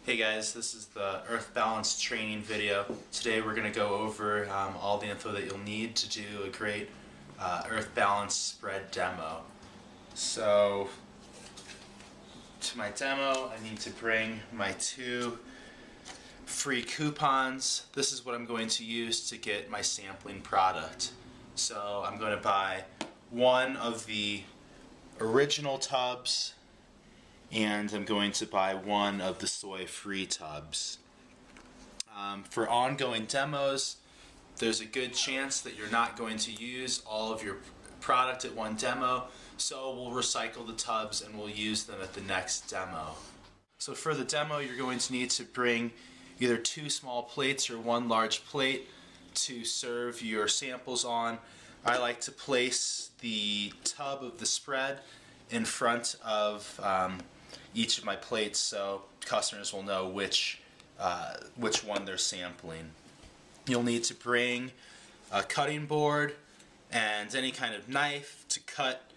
Hey guys, this is the Earth Balance training video. Today we're going to go over all the info that you'll need to do a great Earth Balance spread demo. So, to my demo I need to bring my 2 free coupons. This is what I'm going to use to get my sampling product. So I'm going to buy one of the original tubs, and I'm going to buy one of the soy-free tubs. For ongoing demos, there's a good chance that you're not going to use all of your product at one demo, so we'll recycle the tubs and we'll use them at the next demo. So for the demo, you're going to need to bring either 2 small plates or 1 large plate to serve your samples on. I like to place the tub of the spread in front of each of my plates so customers will know which one they're sampling. You'll need to bring a cutting board and any kind of knife to cut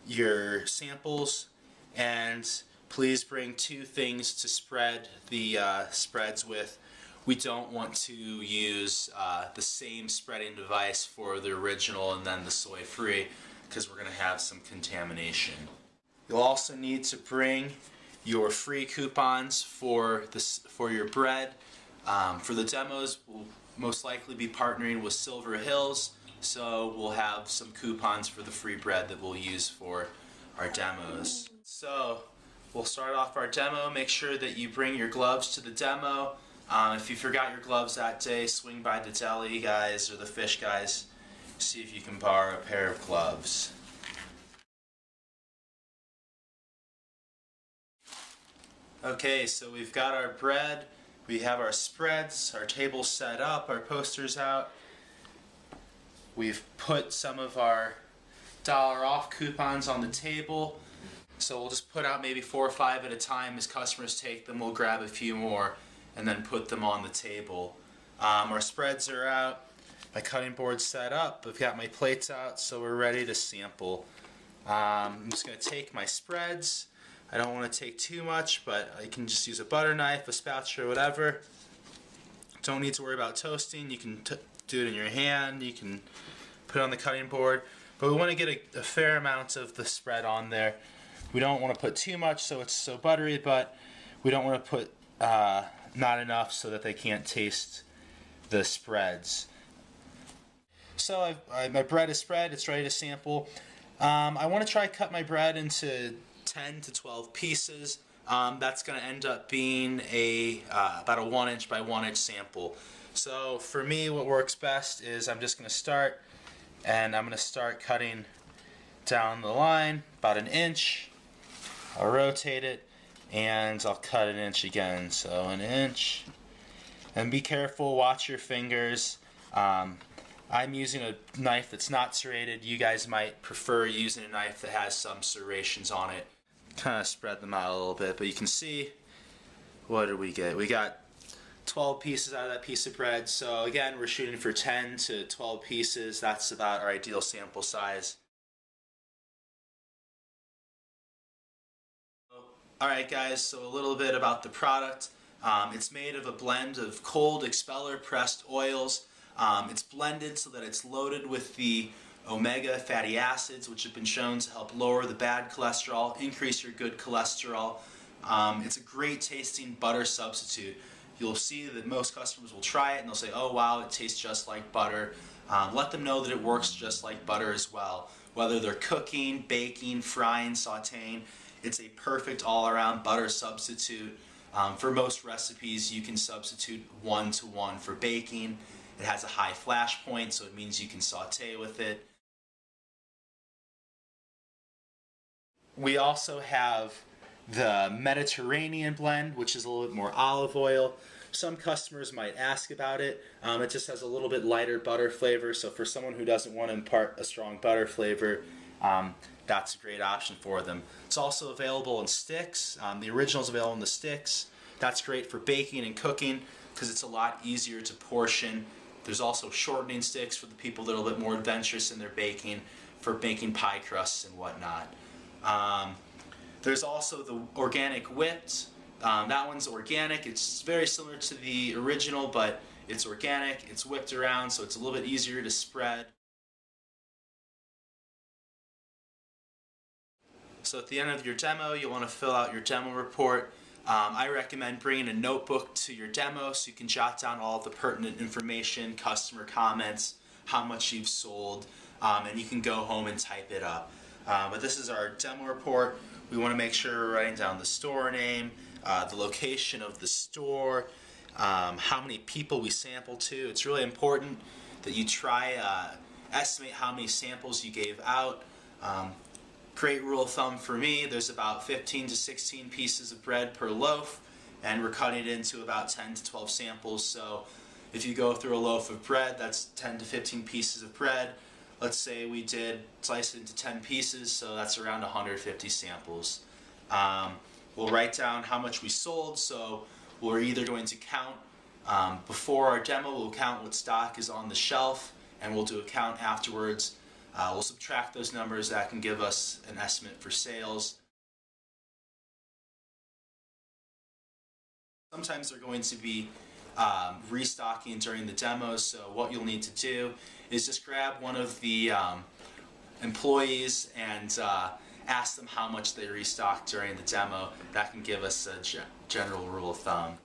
your samples, and please bring 2 things to spread the spreads with. We don't want to use the same spreading device for the original and then the soy-free, because we're going to have some contamination. You'll also need to bring your free coupons for your bread. For the demos, we'll most likely be partnering with Silver Hills, so we'll have some coupons for the free bread that we'll use for our demos. So we'll start off our demo. Make sure that you bring your gloves to the demo. If you forgot your gloves that day, swing by the deli guys or the fish guys, see if you can borrow a pair of gloves. Okay, so we've got our bread, we have our spreads, our table set up, our posters out. We've put some of our $1 off coupons on the table. So we'll just put out maybe 4 or 5 at a time. As customers take them, we'll grab a few more and then put them on the table. Our spreads are out, my cutting board's set up, I've got my plates out, so we're ready to sample. I'm just going to take my spreads. I don't want to take too much, but I can just use a butter knife, a spatula, whatever. Don't need to worry about toasting. You can do it in your hand, you can put it on the cutting board, but we want to get a fair amount of the spread on there. We don't want to put too much so it's so buttery, but we don't want to put not enough so that they can't taste the spreads. So my bread is spread, it's ready to sample. I want to try cut my bread into 10 to 12 pieces. That's going to end up being about a 1 inch by 1 inch sample. So for me, what works best is I'm just going to start, and I'm going to start cutting down the line about 1 inch. I'll rotate it and I'll cut 1 inch again, so 1 inch. And be careful, watch your fingers. I'm using a knife that's not serrated. You guys might prefer using a knife that has some serrations on it. Kind of spread them out a little bit, but you can see, what did we get? We got 12 pieces out of that piece of bread. So again, we're shooting for 10 to 12 pieces. That's about our ideal sample size. Alright guys, so a little bit about the product. It's made of a blend of cold expeller pressed oils. It's blended so that it's loaded with the omega fatty acids, which have been shown to help lower the bad cholesterol, increase your good cholesterol. It's a great tasting butter substitute. You'll see that most customers will try it and they'll say, oh wow, it tastes just like butter. Let them know that it works just like butter as well. Whether they're cooking, baking, frying, sauteing, it's a perfect all-around butter substitute. For most recipes, you can substitute 1-to-1 for baking. It has a high flash point, so it means you can saute with it. We also have the Mediterranean blend, which is a little bit more olive oil. Some customers might ask about it. It just has a little bit lighter butter flavor, so for someone who doesn't want to impart a strong butter flavor, that's a great option for them. It's also available in sticks. The original is available in the sticks. That's great for baking and cooking because it's a lot easier to portion. There's also shortening sticks for the people that are a little bit more adventurous in their baking, for baking pie crusts and whatnot. There's also the organic whipped, That one's organic. It's very similar to the original, but it's organic. It's whipped around, so it's a little bit easier to spread. So at the end of your demo, you'll want to fill out your demo report. I recommend bringing a notebook to your demo so you can jot down all the pertinent information, customer comments, how much you've sold, and you can go home and type it up. But this is our demo report. We want to make sure we're writing down the store name, the location of the store, how many people we sampled to. It's really important that you try estimate how many samples you gave out. Great rule of thumb for me, there's about 15 to 16 pieces of bread per loaf, and we're cutting it into about 10 to 12 samples. So if you go through a loaf of bread, that's 10 to 15 pieces of bread. Let's say we did slice it into 10 pieces, so that's around 150 samples. We'll write down how much we sold, so we're either going to count before our demo, we'll count what stock is on the shelf, and we'll do a count afterwards. We'll subtract those numbers. That can give us an estimate for sales. Sometimes they're going to be restocking during the demo, so what you'll need to do is just grab one of the employees and ask them how much they restocked during the demo. That can give us a general rule of thumb.